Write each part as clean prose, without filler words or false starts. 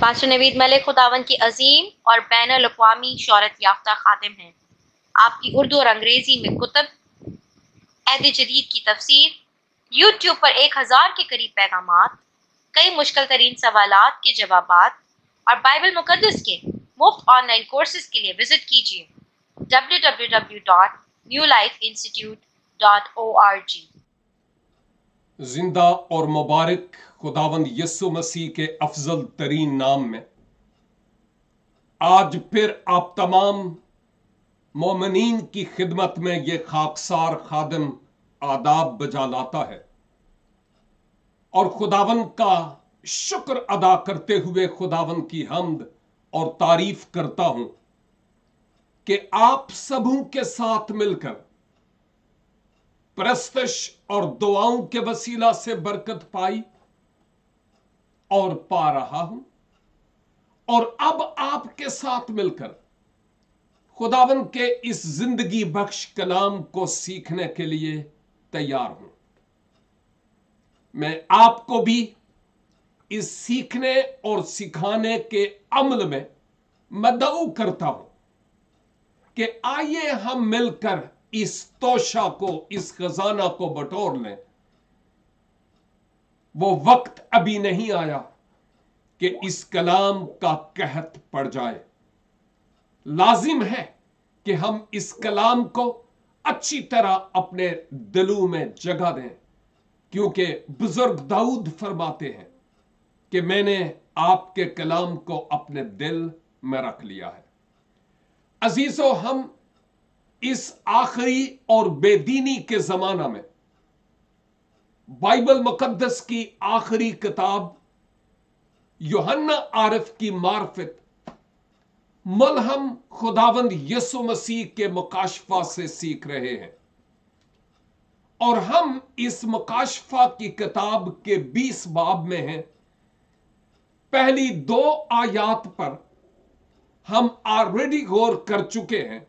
Pastor نوید ملک خداوند کی عظیم اور بین الاقوامی شہرت یافتہ خادم ہیں۔ آپ کی اردو اور انگریزی میں کتب، عہد جدید کی تفسیر، یوٹیوب پر 1000 کے قریب پیغامات، کئی مشکل ترین سوالات کے جوابات اور بائبل مقدس کے مفت آن لائن کورسز کے لیے وزٹ کیجیے www.newlifeinstitute.org۔ زندہ اور مبارک خداوند یسوع مسیح کے افضل ترین نام میں آج پھر آپ تمام مومنین کی خدمت میں یہ خاکسار خادم آداب بجا لاتا ہے اور خداوند کا شکر ادا کرتے ہوئے خداوند کی حمد اور تعریف کرتا ہوں کہ آپ سبوں کے ساتھ مل کر پرستش اور دعاؤں کے وسیلہ سے برکت پائی اور پا رہا ہوں، اور اب آپ کے ساتھ مل کر خداوند کے اس زندگی بخش کلام کو سیکھنے کے لیے تیار ہوں۔ میں آپ کو بھی اس سیکھنے اور سکھانے کے عمل میں مدعو کرتا ہوں کہ آئیے ہم مل کر اس توشہ کو، اس خزانہ کو بٹور لیں۔ وہ وقت ابھی نہیں آیا کہ اس کلام کا قحط پڑ جائے۔ لازم ہے کہ ہم اس کلام کو اچھی طرح اپنے دلوں میں جگہ دیں، کیونکہ بزرگ داؤد فرماتے ہیں کہ میں نے آپ کے کلام کو اپنے دل میں رکھ لیا ہے۔ عزیزو، ہم اس آخری اور بے دینی کے زمانہ میں بائبل مقدس کی آخری کتاب یوحنا عارف کی معرفت ملہم خداوند یسوع مسیح کے مکاشفہ سے سیکھ رہے ہیں، اور ہم اس مکاشفہ کی کتاب کے 20 باب میں ہیں۔ پہلی 2 آیات پر ہم آلریڈی غور کر چکے ہیں۔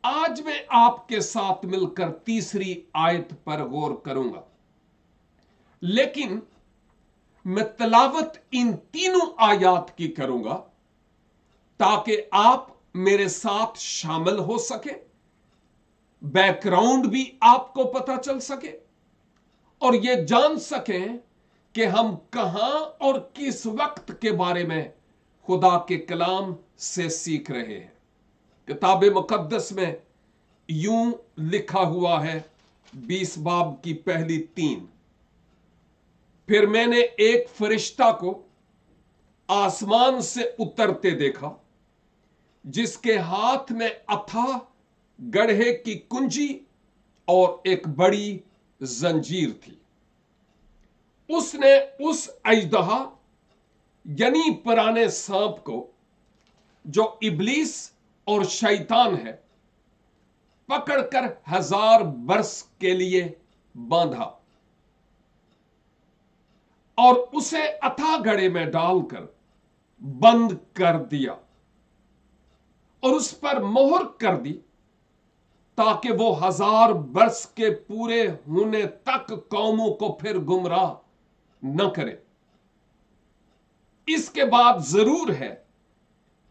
آج میں آپ کے ساتھ مل کر تیسری آیت پر غور کروں گا، لیکن میں تلاوت ان تینوں آیات کی کروں گا تاکہ آپ میرے ساتھ شامل ہو سکے، بیک گراؤنڈ بھی آپ کو پتہ چل سکے، اور یہ جان سکیں کہ ہم کہاں اور کس وقت کے بارے میں خدا کے کلام سے سیکھ رہے ہیں۔ کتاب مقدس میں یوں لکھا ہوا ہے 20 باب کی پہلی 3۔ پھر میں نے ایک فرشتہ کو آسمان سے اترتے دیکھا، جس کے ہاتھ میں اتھا گڑھے کی کنجی اور ایک بڑی زنجیر تھی۔ اس نے اس اژدہا یعنی پرانے سانپ کو، جو ابلیس اور شیطان ہے، پکڑ کر 1000 برس کے لیے باندھا اور اسے اتھا گڑھے میں ڈال کر بند کر دیا اور اس پر مہر کر دی، تاکہ وہ 1000 برس کے پورے ہونے تک قوموں کو پھر گمراہ نہ کرے۔ اس کے بعد ضرور ہے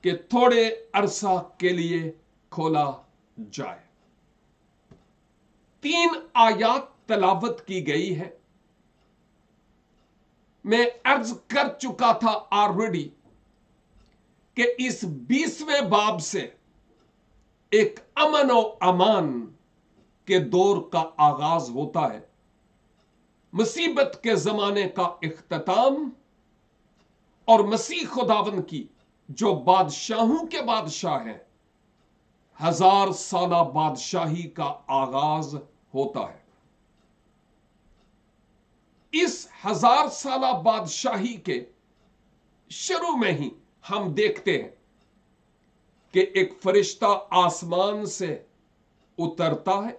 کہ تھوڑے عرصہ کے لیے کھولا جائے۔ 3 آیات تلاوت کی گئی ہے۔ میں عرض کر چکا تھا آلریڈی کہ اس 20ویں باب سے ایک امن و امان کے دور کا آغاز ہوتا ہے، مصیبت کے زمانے کا اختتام، اور مسیح خداوند کی جو بادشاہوں کے بادشاہ ہیں 1000 سالہ بادشاہی کا آغاز ہوتا ہے۔ اس 1000 سالہ بادشاہی کے شروع میں ہی ہم دیکھتے ہیں کہ ایک فرشتہ آسمان سے اترتا ہے،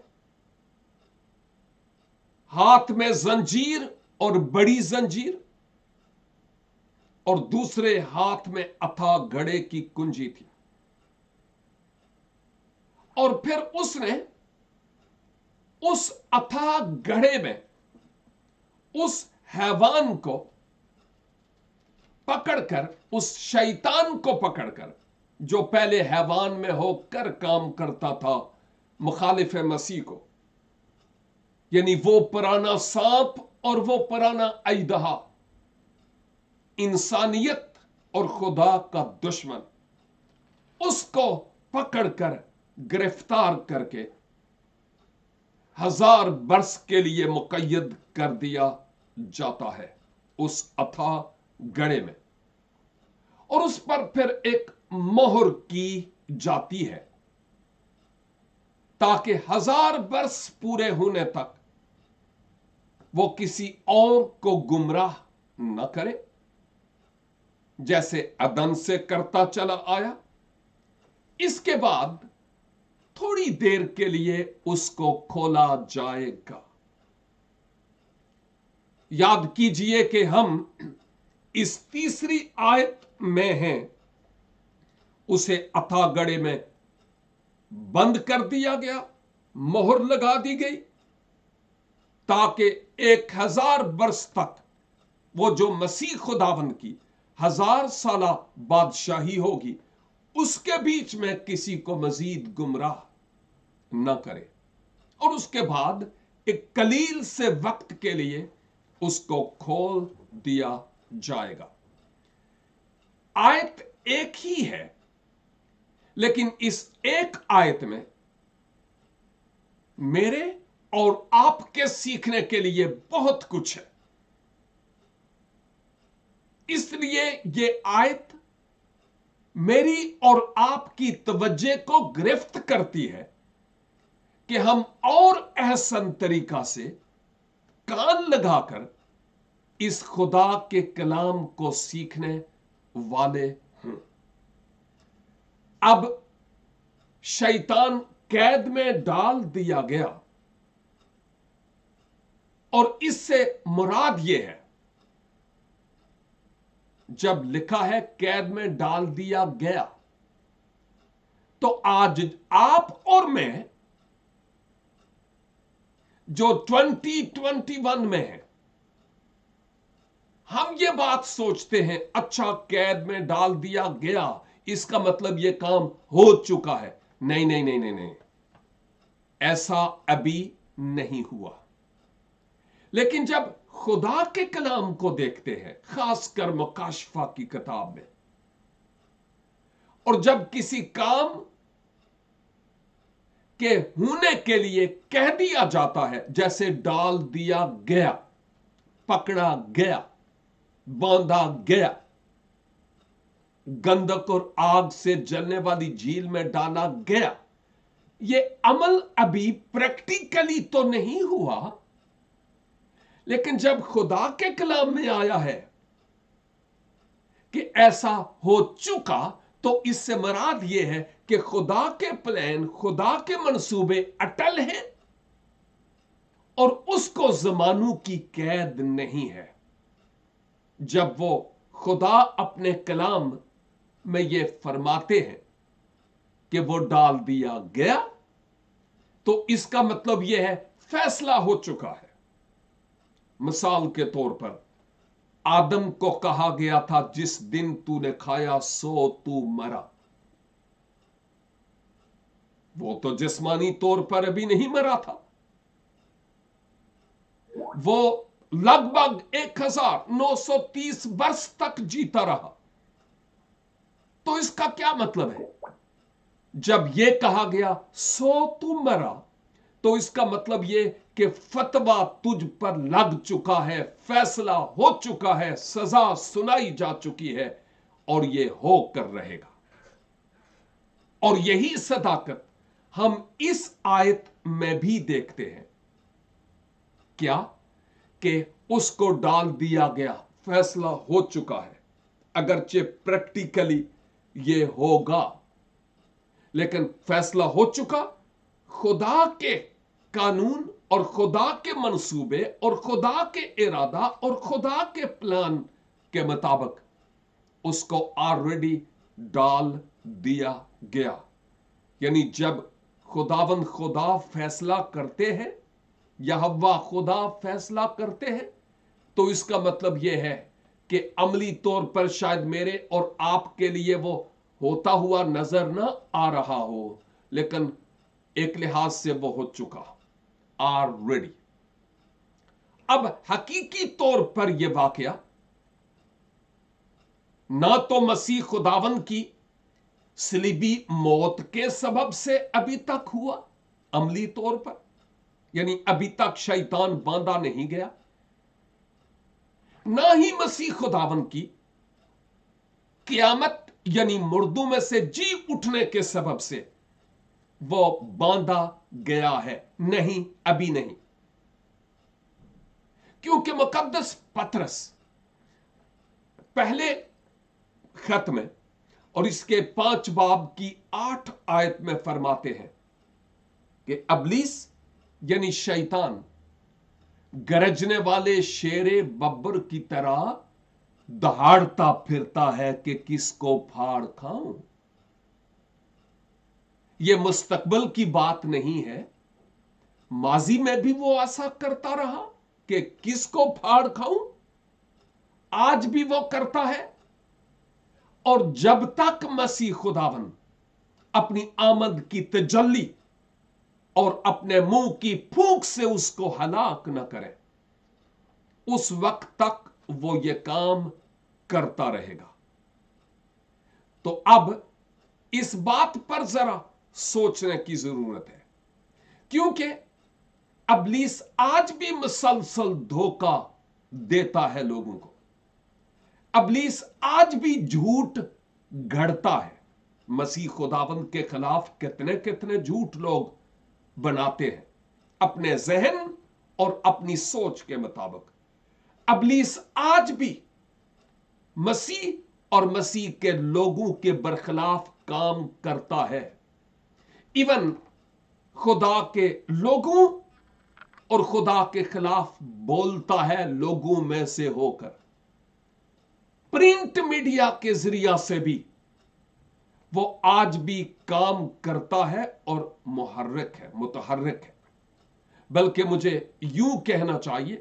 ہاتھ میں زنجیر اور بڑی زنجیر، اور دوسرے ہاتھ میں اتھا گڑھے کی کنجی تھی، اور پھر اس نے اس اتھا گڑھے میں اس حیوان کو पकड़ कर, उस शैतान को पकड़ कर जो पहले हैवान में होकर काम करता था मुखालिफ मसीह को, यानी वो पुराना सांप और वो पुराना अजदहा, इंसानियत और खुदा का दुश्मन, उसको पकड़कर गिरफ्तार करके 1000 बरस के लिए मुक़य्यद कर दिया जाता है उस अथाह गड़े में, और उस पर फिर एक मोहर की जाती है ताकि 1000 बरस पूरे होने तक वो किसी और को गुमराह न करे, जैसे अदन से करता चला आया। इसके बाद थोड़ी देर के लिए उसको खोला जाएगा। याद कीजिए कि हम इस तीसरी आयत में हैं, उसे अथाह गड़े में बंद कर दिया गया, मोहर लगा दी गई, ताकि 1000 बरस तक वो जो मसीह खुदावंद की 1000 साला बादशाही होगी, उसके बीच में किसी को मजीद गुमराह न करे, और उसके बाद एक कलील से वक्त के लिए उसको खोल दिया जाएगा। आयत एक ही है, लेकिन इस एक आयत में मेरे और आपके सीखने के लिए बहुत कुछ है। इसलिए ये आयत मेरी और आपकी तवज्जो को गिरफ्त करती है कि हम और अहसन तरीका से कान लगाकर इस खुदा के कलाम को सीखने वाले हों। अब शैतान कैद में डाल दिया गया, और इससे मुराद यह है, जब लिखा है कैद में डाल दिया गया, तो आज आप और मैं जो 2021 में है, हम ये बात सोचते हैं, अच्छा कैद में डाल दिया गया, इसका मतलब ये काम हो चुका है। नहीं नहीं नहीं नहीं नहीं, ऐसा अभी नहीं हुआ। लेकिन जब खुदा के कलाम को देखते हैं, खासकर मुकाशफा की किताब में, और जब किसी काम के होने के लिए कह दिया जाता है, जैसे डाल दिया गया, पकड़ा गया, बांधा गया, गंधक और आग से जलने वाली झील में डाला गया, ये अमल अभी प्रैक्टिकली तो नहीं हुआ, लेकिन जब खुदा के कलाम में आया है कि ऐसा हो चुका, तो इससे मुराद यह है कि खुदा के प्लान, खुदा के मंसूबे अटल हैं, और उसको जमानों की कैद नहीं है। जब वो खुदा अपने कलाम में ये फरमाते हैं कि वो डाल दिया गया, तो इसका मतलब यह है फैसला हो चुका है। मिसाल के तौर पर आदम को कहा गया था, जिस दिन तूने खाया सो तू मरा। वो तो जिस्मानी तौर पर अभी नहीं मरा था, वो लगभग 1930 वर्ष तक जीता रहा। तो इसका क्या मतलब है? जब यह कहा गया सो तू मरा, तो इसका मतलब यह कि फतवा तुझ पर लग चुका है, फैसला हो चुका है, सजा सुनाई जा चुकी है, और यह होकर रहेगा। और यही सदाकत हम इस आयत में भी देखते हैं, क्या कि उसको डाल दिया गया, फैसला हो चुका है। अगरचे प्रैक्टिकली ये होगा, लेकिन फैसला हो चुका। खुदा के कानून और खुदा के मंसूबे और खुदा के इरादा और खुदा के प्लान के मुताबिक उसको ऑलरेडी डाल दिया गया। यानी जब खुदा फैसला करते हैं, यहोवा खुदा फैसला करते हैं, तो इसका मतलब यह है کہ عملی طور پر شاید میرے اور آپ کے لیے وہ ہوتا ہوا نظر نہ آ رہا ہو، لیکن ایک لحاظ سے وہ ہو چکا آلریڈی۔ اب حقیقی طور پر یہ واقعہ نہ تو مسیح خداوند کی صلیبی موت کے سبب سے ابھی تک ہوا عملی طور پر، یعنی ابھی تک شیطان باندھا نہیں گیا، نہ ہی مسیح خداوند کی قیامت یعنی مردوں میں سے جی اٹھنے کے سبب سے وہ باندھا گیا ہے، نہیں، ابھی نہیں۔ کیونکہ مقدس پطرس پہلے خط میں اور اس کے 5 باب کی 8 آیت میں فرماتے ہیں کہ ابلیس یعنی شیطان گرجنے والے شیر ببر کی طرح دہاڑتا پھرتا ہے کہ کس کو پھاڑ کھاؤں۔ یہ مستقبل کی بات نہیں ہے، ماضی میں بھی وہ ایسا کرتا رہا کہ کس کو پھاڑ کھاؤں، آج بھی وہ کرتا ہے۔ اور جب تک مسیح خداوند اپنی آمد کی تجلی اور اپنے منہ کی پھونک سے اس کو ہلاک نہ کرے، اس وقت تک وہ یہ کام کرتا رہے گا۔ تو اب اس بات پر ذرا سوچنے کی ضرورت ہے، کیونکہ ابلیس آج بھی مسلسل دھوکہ دیتا ہے لوگوں کو، ابلیس آج بھی جھوٹ گھڑتا ہے۔ مسیح خداوند کے خلاف کتنے کتنے جھوٹ لوگ بناتے ہیں اپنے ذہن اور اپنی سوچ کے مطابق۔ ابلیس آج بھی مسیح اور مسیح کے لوگوں کے برخلاف کام کرتا ہے، ایون خدا کے لوگوں اور خدا کے خلاف بولتا ہے لوگوں میں سے ہو کر۔ پرنٹ میڈیا کے ذریعہ سے بھی وہ آج بھی کام کرتا ہے اور متحرک ہے۔ بلکہ مجھے یوں کہنا چاہیے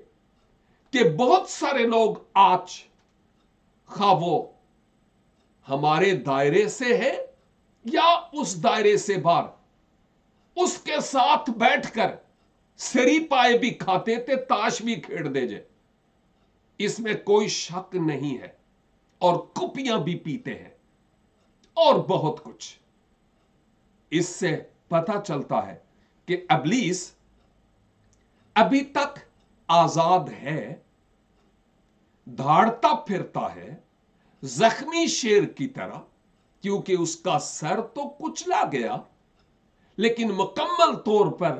کہ بہت سارے لوگ آج خواہ وہ ہمارے دائرے سے ہے یا اس دائرے سے باہر، اس کے ساتھ بیٹھ کر سری پائے بھی کھاتے تھے، تاش بھی کھیڑ دے جے، اس میں کوئی شک نہیں ہے، اور کپیاں بھی پیتے ہیں اور بہت کچھ۔ اس سے پتہ چلتا ہے کہ ابلیس ابھی تک آزاد ہے، دھاڑتا پھرتا ہے زخمی شیر کی طرح، کیونکہ اس کا سر تو کچلا گیا، لیکن مکمل طور پر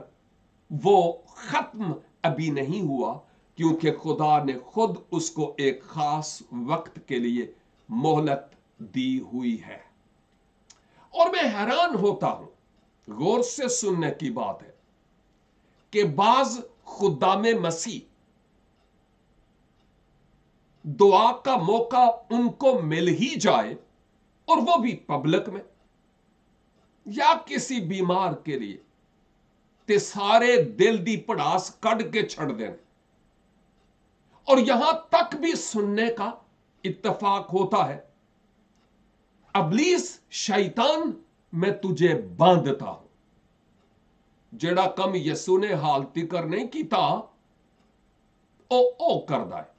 وہ ختم ابھی نہیں ہوا، کیونکہ خدا نے خود اس کو ایک خاص وقت کے لیے مہلت دی ہوئی ہے۔ اور میں حیران ہوتا ہوں، غور سے سننے کی بات ہے کہ بعض خدام مسیح دعا کا موقع ان کو مل ہی جائے، اور وہ بھی پبلک میں، یا کسی بیمار کے لیے، تے سارے دل دی پڑاس کڈ کے چھڑ دیں، اور یہاں تک بھی سننے کا اتفاق ہوتا ہے، ابلیس شیطان میں تجھے باندھتا ہوں، جڑا کم یسو نے حال تکر نہیں کیتا او کردا ہے۔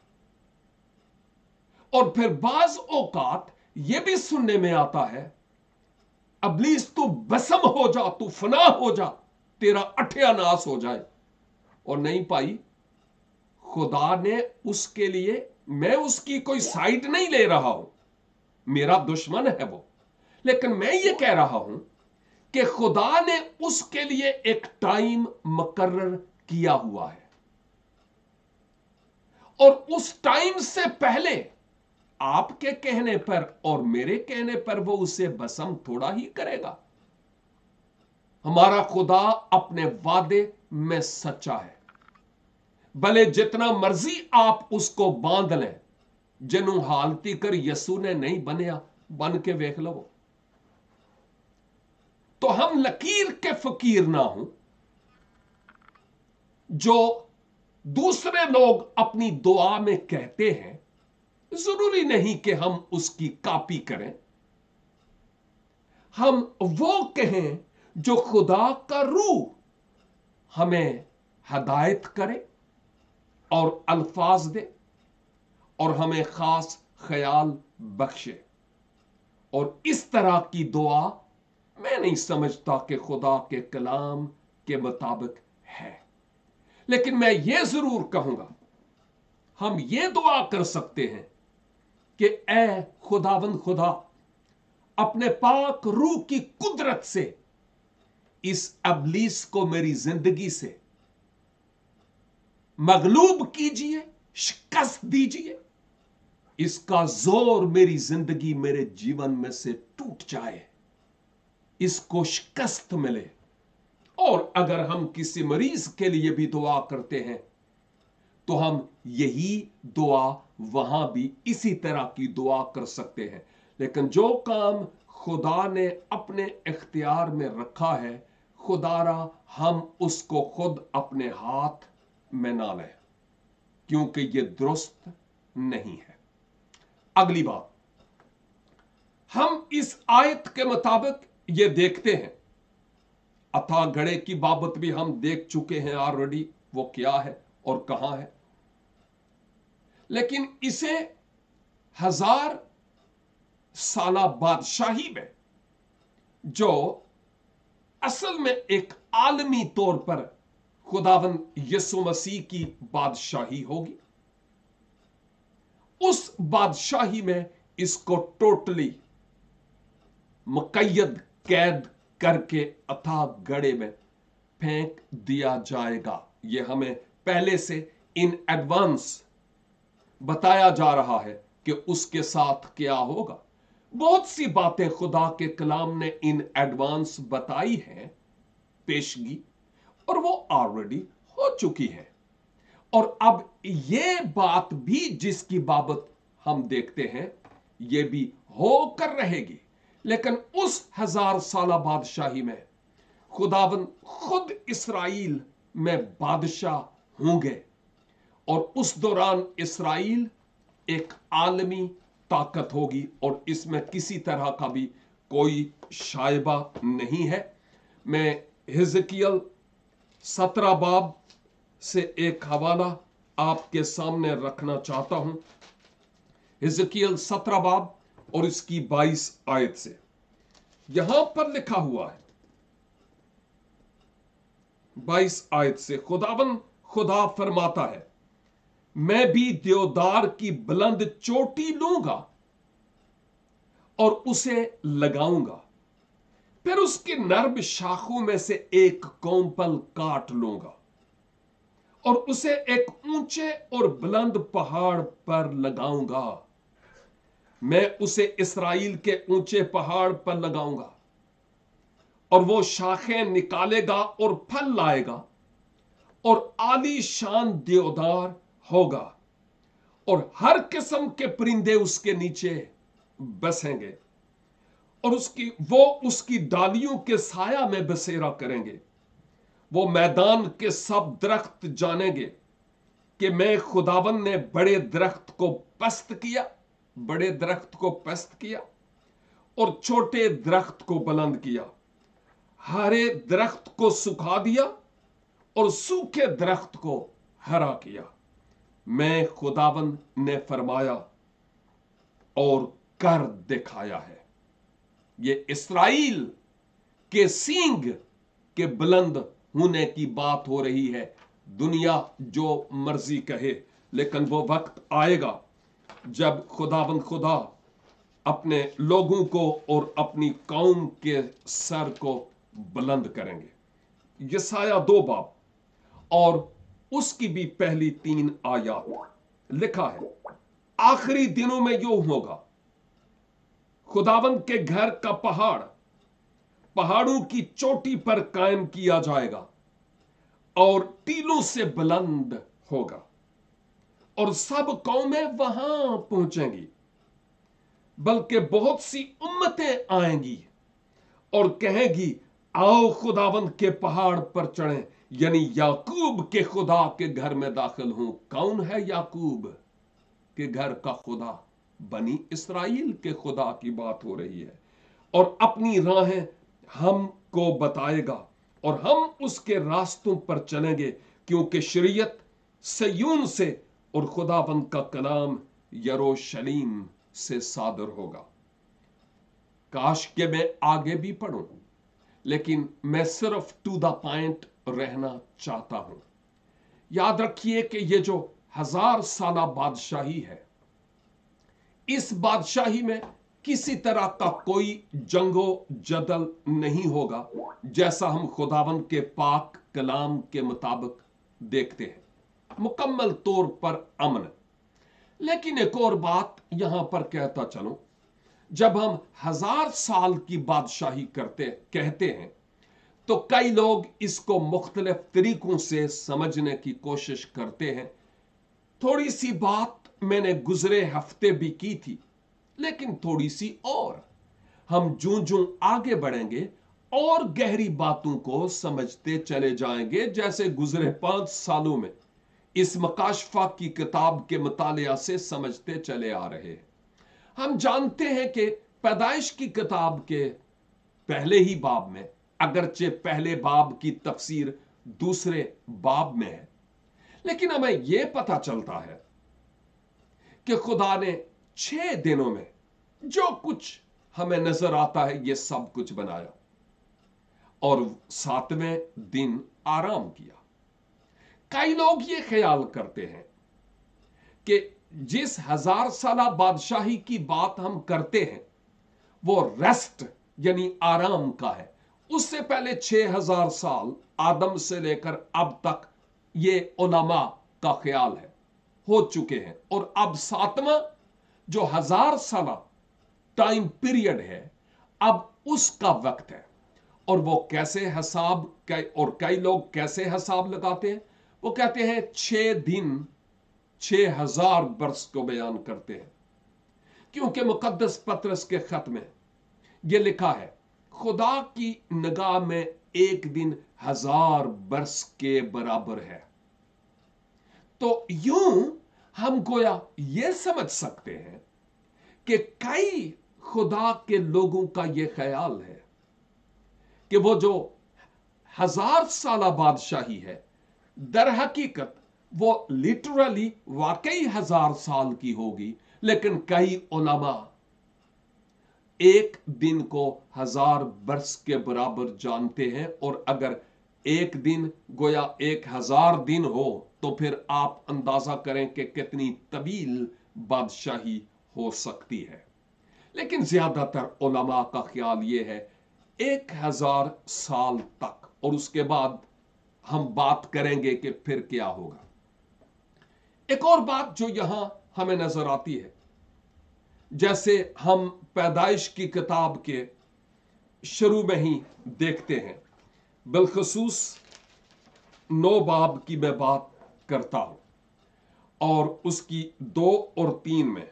اور پھر بعض اوقات یہ بھی سننے میں آتا ہے، ابلیس تو بسم ہو جا، تو فنا ہو جا، تیرا اٹھیا ناس ہو جائے۔ اور نہیں پائی، خدا نے اس کے لیے، میں اس کی کوئی سائٹ نہیں لے رہا ہوں، میرا دشمن ہے وہ، لیکن میں یہ کہہ رہا ہوں کہ خدا نے اس کے لیے ایک ٹائم مقرر کیا ہوا ہے، اور اس ٹائم سے پہلے آپ کے کہنے پر اور میرے کہنے پر وہ اسے بسم تھوڑا ہی کرے گا۔ ہمارا خدا اپنے وعدے میں سچا ہے، بھلے جتنا مرضی آپ اس کو باندھ لیں، جنوں حالتی کر یسو نے نہیں بنیا، بن کے ویکھ لو۔ تو ہم لکیر کے فقیر نہ ہوں جو دوسرے لوگ اپنی دعا میں کہتے ہیں जरूरी नहीं कि हम उसकी कॉपी करें, हम वो कहें जो खुदा का रूह हमें हदायत करे और अल्फाज दे और हमें खास ख्याल बख्शे। और इस तरह की दुआ मैं नहीं समझता कि खुदा के कलाम के मुताबिक है। लेकिन मैं ये जरूर कहूंगा, हम ये दुआ कर सकते हैं कि ऐ खुदावंद खुदा, अपने पाक रूह की कुदरत से इस अबलीस को मेरी जिंदगी से मगलूब कीजिए, शिकस्त दीजिए, इसका जोर मेरी जिंदगी मेरे जीवन में से टूट जाए, इसको शिकस्त मिले। और अगर हम किसी मरीज के लिए भी दुआ करते हैं तो हम यही दुआ वहां भी इसी तरह की दुआ कर सकते हैं। लेकिन जो काम खुदा ने अपने इख्तियार में रखा है, खुदारा हम उसको खुद अपने हाथ में ना लें, क्योंकि ये दुरुस्त नहीं है। अगली बात, हम इस आयत के मुताबिक ये देखते हैं, अथाह घड़े की बाबत भी हम देख चुके हैं ऑलरेडी, वो क्या है और कहां है। लेकिन इसे 1000 साला बादशाही में, जो असल में एक आलमी तौर पर खुदावंद यीशु मसीह की बादशाही होगी, उस बादशाही में इसको टोटली मुकय्यद कैद करके अथाह गड़े में फेंक दिया जाएगा। यह हमें पहले से इन एडवांस बताया जा रहा है कि उसके साथ क्या होगा। बहुत सी बातें खुदा के कलाम ने इन एडवांस बताई हैं, पेशगी, और वो ऑलरेडी हो चुकी है। और अब ये बात भी जिसकी बाबत हम देखते हैं, ये भी होकर रहेगी। लेकिन उस 1000 साला बादशाही में खुदावन खुद इसराइल में बादशाह होंगे, और उस दौरान इसराइल एक आलमी ताकत होगी, और इसमें किसी तरह का भी कोई शायबा नहीं है। मैं हिजकियल 17 बाब से एक हवाला आपके सामने रखना चाहता हूं। हिजकियल 17 बाब और इसकी 22 आयत से यहां पर लिखा हुआ है, 22 आयत से खुदा फरमाता है, मैं भी देवदार की बुलंद चोटी लूंगा और उसे लगाऊंगा, फिर उसकी नर्म शाखों में से एक कोम्पल काट लूंगा और उसे एक ऊंचे और बुलंद पहाड़ पर लगाऊंगा। मैं उसे इसराइल के ऊंचे पहाड़ पर लगाऊंगा और वो शाखें निकालेगा और फल लाएगा और आलीशान देवदार होगा, और हर किस्म के परिंदे उसके नीचे बसेंगे और उसकी डालियों के साया में बसेरा करेंगे। वो मैदान के सब दरख्त जानेंगे कि मैं खुदावन ने बड़े दरख्त को पस्त किया और छोटे दरख्त को बुलंद किया, हरे दरख्त को सुखा दिया और सूखे दरख्त को हरा किया। मैं खुदावन ने फरमाया और कर दिखाया है। ये इस्राएल के सींग के बुलंद होने की बात हो रही है। दुनिया जो मर्जी कहे, लेकिन वो वक्त आएगा जब खुदा अपने लोगों को और अपनी कौम के सर को बुलंद करेंगे। यसाया 2 बाब और उसकी भी पहली 3 आयत लिखा है, आखिरी दिनों में यूं होगा, खुदावंद के घर का पहाड़ों की चोटी पर कायम किया जाएगा और टीलों से बुलंद होगा और सब कौमें वहां पहुंचेंगी, बल्कि बहुत सी उम्मतें आएंगी और कहेंगी, आओ खुदावंद के पहाड़ पर चढ़ें, यानी याकूब के खुदा के घर में दाखिल हूं। कौन है याकूब के घर का खुदा? बनी इसराइल के खुदा की बात हो रही है, और अपनी राहें हमको बताएगा और हम उसके रास्तों पर चलेंगे, क्योंकि शरीयत सयून से और खुदाबंद का कलाम यरूशलेम से सादर होगा। काश के मैं आगे भी पढ़ूं, लेकिन मैं सिर्फ टू द पॉइंट रहना चाहता हूं। याद रखिए कि ये जो 1000 साला बादशाही है, इस बादशाही में किसी तरह का कोई जंगो जदल नहीं होगा, जैसा हम खुदावंद के पाक कलाम के मुताबिक देखते हैं, मुकम्मल तौर पर अमन। लेकिन एक और बात यहां पर कहता चलूं, जब हम 1000 साल की बादशाही कहते हैं, तो कई लोग इसको मुख्तलिफ तरीकों से समझने की कोशिश करते हैं। थोड़ी सी बात मैंने गुजरे हफ्ते भी की थी, लेकिन थोड़ी सी और हम जूं जूं आगे बढ़ेंगे और गहरी बातों को समझते चले जाएंगे, जैसे गुजरे 5 सालों में इस मकाशफा की किताब के मुतालिया से समझते चले आ रहे हैं। हम जानते हैं कि पैदाइश की किताब के पहले ही बाब में, अगरचे पहले बाब की तफसीर दूसरे बाब में है, लेकिन हमें यह पता चलता है कि खुदा ने 6 दिनों में जो कुछ हमें नजर आता है यह सब कुछ बनाया और 7वें दिन आराम किया। कई लोग ये ख्याल करते हैं कि जिस 1000 साला बादशाही की बात हम करते हैं वो रेस्ट यानी आराम का है। उससे पहले 6000 साल आदम से लेकर अब तक ये उलमा का ख्याल है हो चुके हैं, और अब 7वां जो 1000 साला टाइम पीरियड है, अब उसका वक्त है। और वो कैसे हिसाब, और कई लोग कैसे हिसाब लगाते हैं, वो कहते हैं 6 दिन 6000 बरस को बयान करते हैं, क्योंकि मुकद्दस पत्रस के खत में यह लिखा है, खुदा की निगाह में एक दिन 1000 बरस के बराबर है। तो यूं हम गोया यह समझ सकते हैं कि कई खुदा के लोगों का यह ख्याल है कि वो जो 1000 साला बादशाही है, दर हकीकत वो लिटरली वाकई 1000 साल की होगी, लेकिन कई उलमा एक दिन को 1000 बरस के बराबर जानते हैं। और अगर एक दिन गोया 1000 दिन हो तो फिर आप अंदाजा करें कि कितनी तवील बादशाही हो सकती है। लेकिन ज्यादातर उलमा का ख्याल यह है 1000 साल तक, और उसके बाद हम बात करेंगे कि फिर क्या होगा। एक और बात जो यहां हमें नजर आती है, जैसे हम पैदाइश की किताब के शुरू में ही देखते हैं, बिलखसूस 9 बाब की मैं बात करता हूं, और उसकी 2 और 3 में,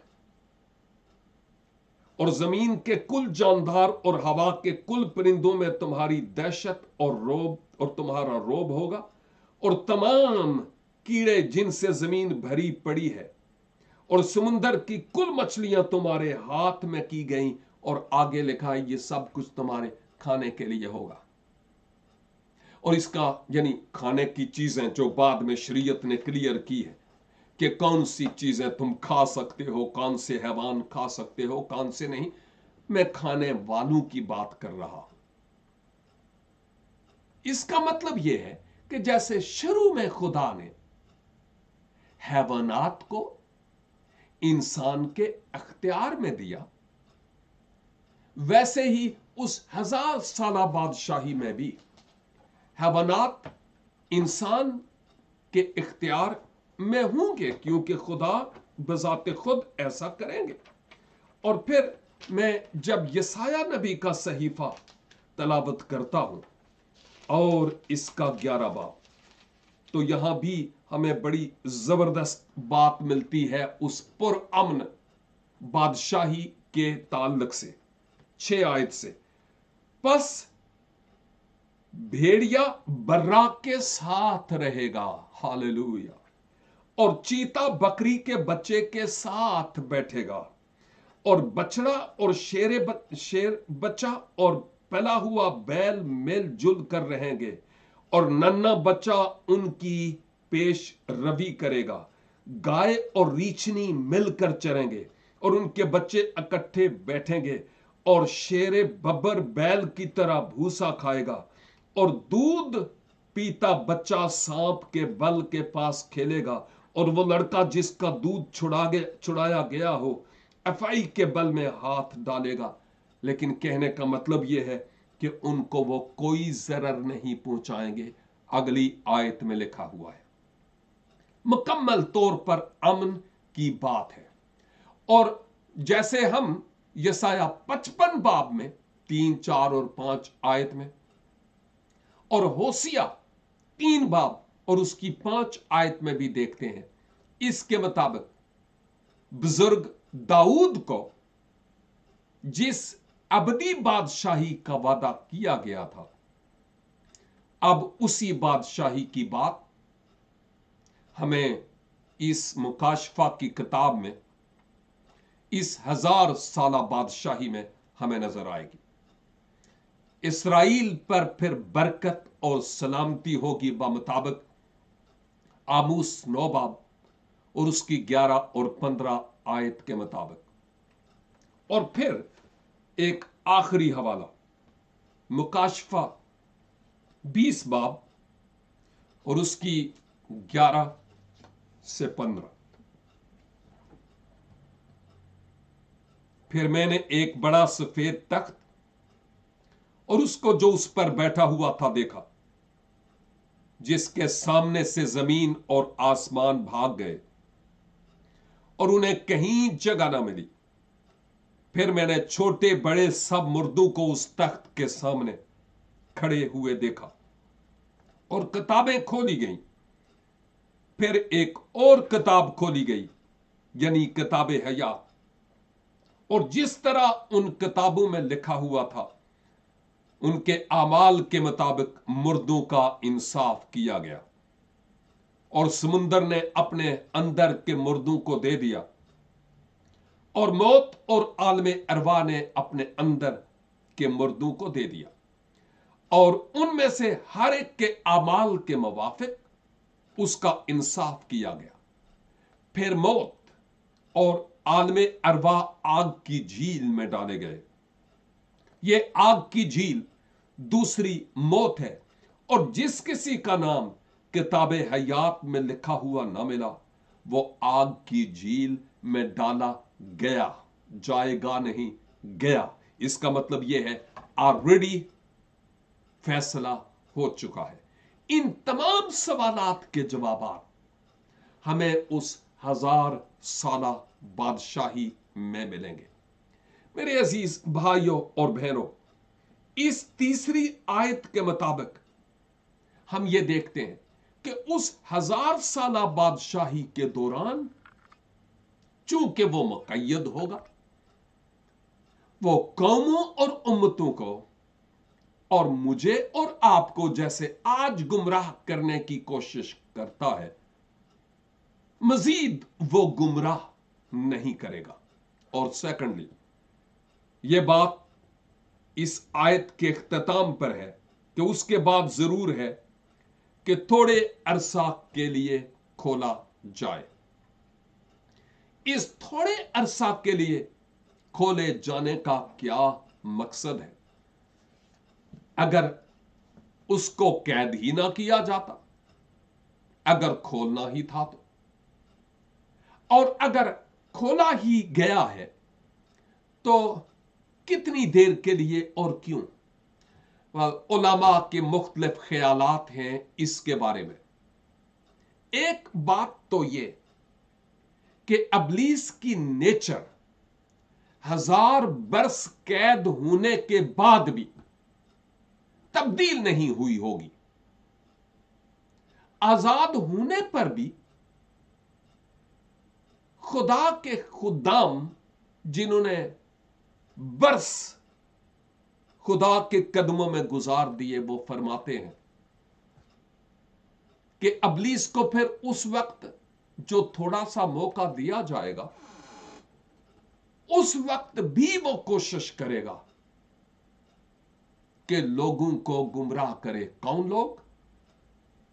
और जमीन के कुल जानदार और हवा के कुल परिंदों में तुम्हारी दहशत और रोब और तुम्हारा रोब होगा, और तमाम कीड़े जिनसे जमीन भरी पड़ी है, और समुंदर की कुल मछलियां तुम्हारे हाथ में की गई। और आगे लिखा है ये सब कुछ तुम्हारे खाने के लिए होगा। और इसका यानी खाने की चीजें जो बाद में शरीयत ने क्लियर की है कि कौन सी चीजें तुम खा सकते हो, कौन से हैवान खा सकते हो, कौन से नहीं। मैं खाने वालों की बात कर रहा हूं। इसका मतलब यह है कि जैसे शुरू में खुदा ने हैवानात को इंसान के अख्तियार में दिया, वैसे ही उस 1000 साला बादशाही में भी हैवानात इंसान के इख्तियार में होंगे, क्योंकि खुदा बजाते खुद ऐसा करेंगे। और फिर मैं जब यसाया नबी का सहीफा तलावत करता हूं और इसका 11 बाब, तो यहां भी हमें बड़ी जबरदस्त बात मिलती है उस पुरअमन बादशाही के ताल्लुक से। 6 आयत से, बस भेड़िया बर्रा के साथ रहेगा, हालेलुया, और चीता बकरी के बच्चे के साथ बैठेगा, اور بچڑا اور شیر بچہ اور پلا ہوا بیل مل جل کر رہیں گے، اور ننا بچہ ان کی پیش روی کرے گا۔ گائے اور ریچھنی مل کر چریں گے، اور ان کے بچے اکٹھے بیٹھیں گے، اور شیر ببر بیل کی طرح بھوسا کھائے گا، اور دودھ پیتا بچہ سانپ کے بل کے پاس کھیلے گا، اور وہ لڑکا جس کا دودھ چھڑایا گیا ہو افعی کے بل میں ہاتھ ڈالے گا۔ لیکن کہنے کا مطلب یہ ہے کہ ان کو وہ کوئی ضرر نہیں پہنچائیں گے۔ اگلی آیت میں لکھا ہوا ہے مکمل طور پر امن کی بات ہے۔ اور جیسے ہم یسایہ 55 باب میں 3، 4 اور 5 آیت میں، اور ہوسیہ 3 باب اور اس کی 5 آیت میں بھی دیکھتے ہیں، اس کے مطابق بزرگ داؤد کو جس ابدی بادشاہی کا وعدہ کیا گیا تھا، اب اسی بادشاہی کی بات ہمیں اس مکاشفہ کی کتاب میں، اس 1000 سالہ بادشاہی میں ہمیں نظر آئے گی۔ اسرائیل پر پھر برکت اور سلامتی ہوگی بمطابق آموس 9 باب اور اس کی 11 اور 15 آیت کے مطابق۔ اور پھر ایک آخری حوالہ مکاشفہ 20 باب اور اس کی 11 سے 15۔ پھر میں نے ایک بڑا سفید تخت اور اس کو جو اس پر بیٹھا ہوا تھا دیکھا، جس کے سامنے سے زمین اور آسمان بھاگ گئے اور انہیں کہیں جگہ نہ ملی۔ پھر میں نے چھوٹے بڑے سب مردوں کو اس تخت کے سامنے کھڑے ہوئے دیکھا، اور کتابیں کھولی گئیں۔ پھر ایک اور کتاب کھولی گئی، یعنی کتاب حیات، اور جس طرح ان کتابوں میں لکھا ہوا تھا ان کے اعمال کے مطابق مردوں کا انصاف کیا گیا، اور سمندر نے اپنے اندر کے مردوں کو دے دیا، اور موت اور عالم ارواح نے اپنے اندر کے مردوں کو دے دیا، اور ان میں سے ہر ایک کے اعمال کے موافق اس کا انصاف کیا گیا۔ پھر موت اور عالم ارواح آگ کی جھیل میں ڈالے گئے۔ یہ آگ کی جھیل دوسری موت ہے، اور جس کسی کا نام کتاب حیات میں لکھا ہوا نہ ملا وہ آگ کی جھیل میں ڈالا گیا، جائے گا نہیں، گیا۔ اس کا مطلب یہ ہے آلریڈی فیصلہ ہو چکا ہے۔ ان تمام سوالات کے جوابات ہمیں اس 1000 سالہ بادشاہی میں ملیں گے۔ میرے عزیز بھائیوں اور بہنوں، اس تیسری آیت کے مطابق ہم یہ دیکھتے ہیں کہ اس 1000 سالہ بادشاہی کے دوران چونکہ وہ مقید ہوگا، وہ قوموں اور امتوں کو اور مجھے اور آپ کو جیسے آج گمراہ کرنے کی کوشش کرتا ہے، مزید وہ گمراہ نہیں کرے گا۔ اور سیکنڈلی، یہ بات اس آیت کے اختتام پر ہے کہ اس کے بعد ضرور ہے کہ تھوڑے عرصہ کے لیے کھولا جائے۔ اس تھوڑے عرصہ کے لیے کھولے جانے کا کیا مقصد ہے؟ اگر اس کو قید ہی نہ کیا جاتا، اگر کھولنا ہی تھا تو، اور اگر کھولا ہی گیا ہے تو کتنی دیر کے لیے اور کیوں؟ علماء کے مختلف خیالات ہیں اس کے بارے میں۔ ایک بات تو یہ کہ ابلیس کی نیچر 1000 برس قید ہونے کے بعد بھی تبدیل نہیں ہوئی ہوگی۔ آزاد ہونے پر بھی خدا کے خدام جنہوں نے برس خدا کے قدموں میں گزار دیے، وہ فرماتے ہیں کہ ابلیس کو پھر اس وقت جو تھوڑا سا موقع دیا جائے گا، उस वक्त भी वो कोशिश करेगा कि लोगों को गुमराह करे। कौन लोग?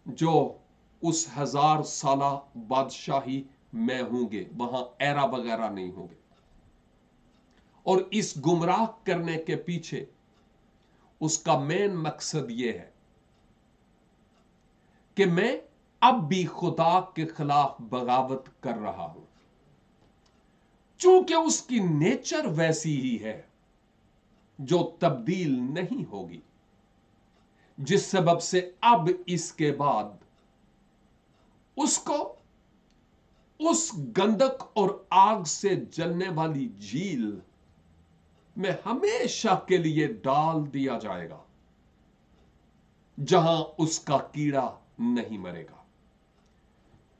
जो उस 1000 साला बादशाही में होंगे, वहां एरा वगैरह नहीं होंगे। और इस गुमराह करने के पीछे उसका मेन मकसद यह है कि मैं अब भी खुदा के खिलाफ बगावत कर रहा हूं। चूंकि उसकी नेचर वैसी ही है जो तब्दील नहीं होगी, जिस सबब से अब इसके बाद उसको उस गंधक और आग से जलने वाली झील में हमेशा के लिए डाल दिया जाएगा, जहां उसका कीड़ा नहीं मरेगा।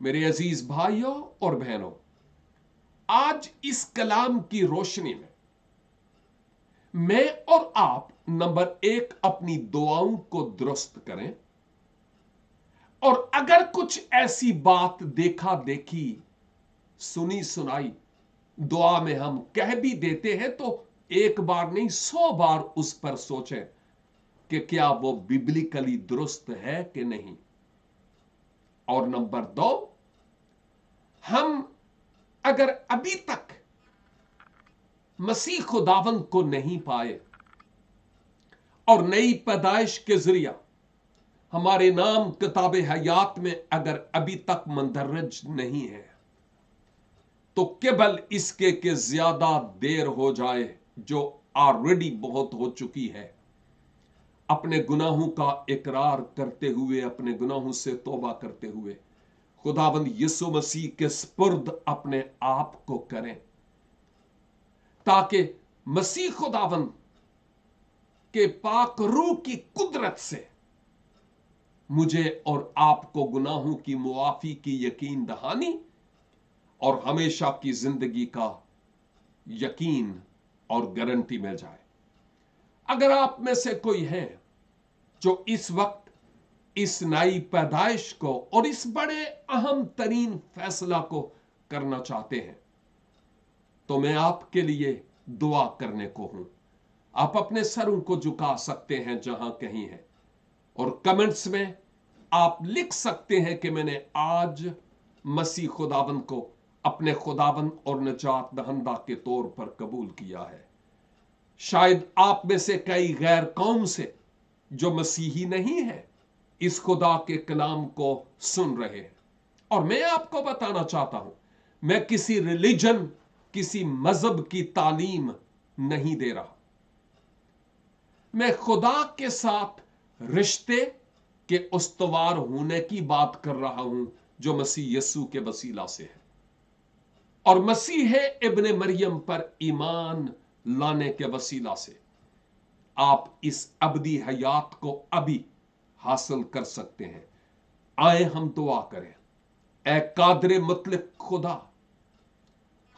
मेरे अजीज भाइयों और बहनों, आज इस कलाम की रोशनी में मैं और आप नंबर 1 अपनी दुआओं को दुरुस्त करें, और अगर कुछ ऐसी बात देखा देखी सुनी सुनाई दुआ में हम कह भी देते हैं, तो एक बार नहीं 100 बार उस पर सोचें कि क्या वो बिब्लिकली दुरुस्त है कि नहीं। और नंबर 2, हम अगर अभी तक मसीह खुदावंद को नहीं पाए और नई पैदाइश के जरिया हमारे नाम किताबे हयात में अगर अभी तक मंदरज नहीं है, तो केवल इसके कि ज्यादा देर हो जाए, जो ऑलरेडी बहुत हो चुकी है, अपने गुनाहों का इकरार करते हुए, अपने गुनाहों से तौबा करते हुए खुदावंद यीशु मसीह के स्पुर्द अपने आप को करें, ताकि मसीह खुदावंद के पाक रूह की कुदरत से मुझे और आपको गुनाहों की मुआफी की यकीन दहानी और हमेशा की जिंदगी का यकीन और गारंटी मिल जाए। अगर आप में से कोई है जो इस वक्त इस नई पैदाइश को और इस बड़े अहम तरीन फैसला को करना चाहते हैं, तो मैं आपके लिए दुआ करने को हूं। आप अपने सरों को झुका सकते हैं जहां कहीं है, और कमेंट्स में आप लिख सकते हैं कि मैंने आज मसीह खुदाबंद को अपने खुदाबंद और निजात दहंदा के तौर पर कबूल किया है। शायद आप में से कई गैर कौम से जो मसीही नहीं है इस खुदा के कलाम को सुन रहे हैं, और मैं आपको बताना चाहता हूं, मैं किसी रिलीजन, किसी मजहब की तालीम नहीं दे रहा। मैं खुदा के साथ रिश्ते के उस्तवार होने की बात कर रहा हूं, जो मसीह यस्सू के वसीला से है, और मसीह इब्ने मरियम पर ईमान लाने के वसीला से आप इस अबदी हयात को अभी हासिल कर सकते हैं। आए हम दुआ करें। ए कादरे मुतलक खुदा,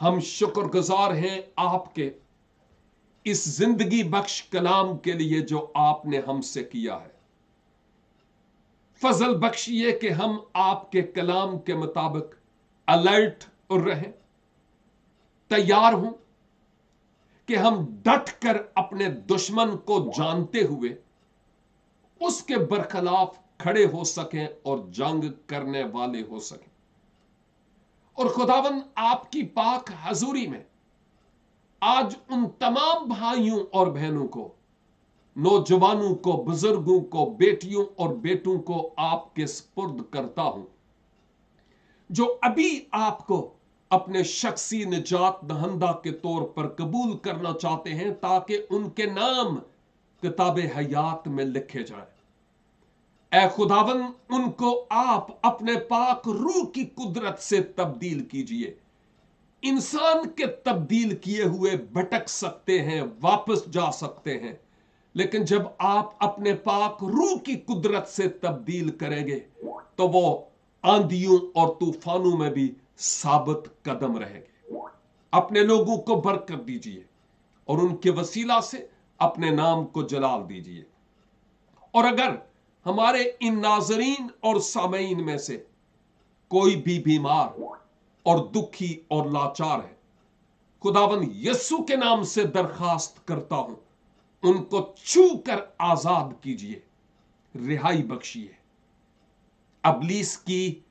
हम शुक्रगुजार हैं आपके इस जिंदगी बख्श कलाम के लिए जो आपने हमसे किया है। फजल बख्शिए कि हम आपके कलाम के मुताबिक अलर्ट रहें, तैयार हों कि हम डट कर अपने दुश्मन को जानते हुए उसके बरखिलाफ खड़े हो सकें और जंग करने वाले हो सकें। और खुदावंद आपकी पाक हजूरी में आज उन तमाम भाइयों और बहनों को, नौजवानों को, बुजुर्गों को, बेटियों और बेटों को आपके सुपुर्द करता हूं, जो अभी आपको अपने शख्सी निजात दहंदा के तौर पर कबूल करना चाहते हैं, ताकि उनके नाम किताबे हयात में लिखे जाए। ऐ खुदावंद, उनको आप अपने पाक रूह की कुदरत से तब्दील कीजिए। इंसान के तब्दील किए हुए भटक सकते हैं, वापस जा सकते हैं, लेकिन जब आप अपने पाक रूह की कुदरत से तब्दील करेंगे, तो वो आंधियों और तूफानों में भी साबित कदम रहेंगे। अपने लोगों को बरकत दीजिए और उनके वसीला से अपने नाम को जलाल दीजिए। और अगर हमारे इन नाजरीन और सामीन में से कोई भी बीमार और दुखी और लाचार है, खुदावन यीशु के नाम से दरखास्त करता हूं, उनको छू कर आजाद कीजिए, रिहाई बख्शिए, अबलीस की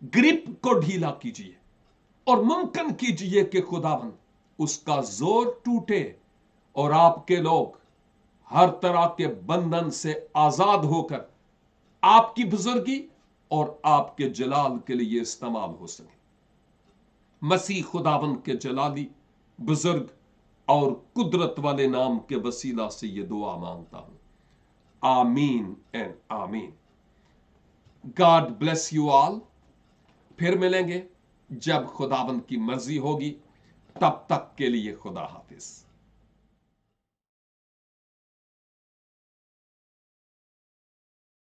ग्रिप को ढीला कीजिए और मुमकिन कीजिए कि खुदावन उसका जोर टूटे और आपके लोग हर तरह के बंधन से आजाद होकर आपकी बुजुर्गी और आपके जलाल के लिए इस्तेमाल हो सके। मसीह खुदावन के जलाली, बुजुर्ग और कुदरत वाले नाम के वसीला से ये दुआ मांगता हूं। आमीन एंड आमीन। God bless you all. फिर मिलेंगे जब खुदावन की मर्जी होगी। तब तक के लिए खुदा हाफिज।